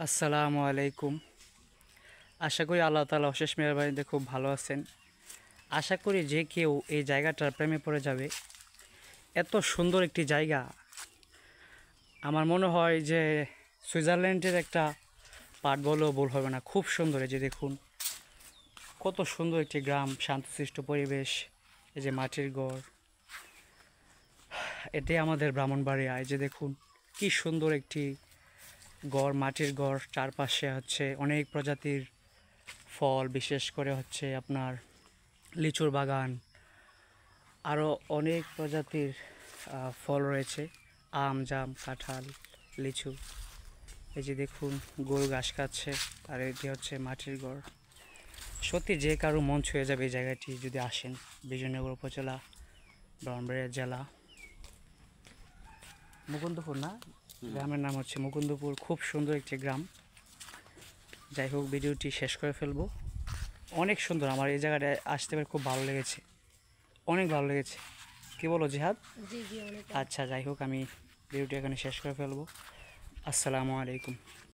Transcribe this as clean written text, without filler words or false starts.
আসসালামু আলাইকুম। আশা করি আল্লাহ তাআলা অশেষ মেহেরবানিতে খুব ভালো আছেন। আশা করি যে কেউ এই জায়গাটার প্রেমে পড়ে যাবে। এত সুন্দর একটি জায়গা, আমার মনে হয় যে সুইজারল্যান্ডের একটা পার্ট বলেও ভুল হবে না। খুব সুন্দর, এই যে দেখুন কত সুন্দর একটি গ্রাম, শান্তশিষ্ট পরিবেশ, এই যে মাটির ঘর। এটাই আমাদের ব্রাহ্মণবাড়িয়া। এই যে দেখুন কি সুন্দর একটি ঘর, মাটির ঘর, চারপাশে হচ্ছে অনেক প্রজাতির ফল, বিশেষ করে হচ্ছে আপনার লিচুর বাগান, আরও অনেক প্রজাতির ফল রয়েছে, আম, জাম, কাঁঠাল, লিচু। এই যে দেখুন গরু ঘাস খাচ্ছে, আর এটি হচ্ছে মাটির ঘর। সত্যি যে কারো মন ছুঁয়ে যাবে এই জায়গাটি যদি আসেন। বিজয়নগর উপজেলা, ব্রাহ্মণবাড়িয়া জেলা, মুকুন্দপুর না, গ্রামের নাম হচ্ছে মুকুন্দপুর। খুব সুন্দর একটি গ্রাম। যাই হোক, ভিডিওটি শেষ করে ফেলবো। অনেক সুন্দর, আমার এই জায়গাটায় আসতে পেরে খুব ভালো লেগেছে, অনেক ভালো লেগেছে। কী বলো জিহাদ? জি জি অনেক আচ্ছা, যাই হোক, আমি ভিডিওটি এখানে শেষ করে ফেলবো। আসসালামু আলাইকুম।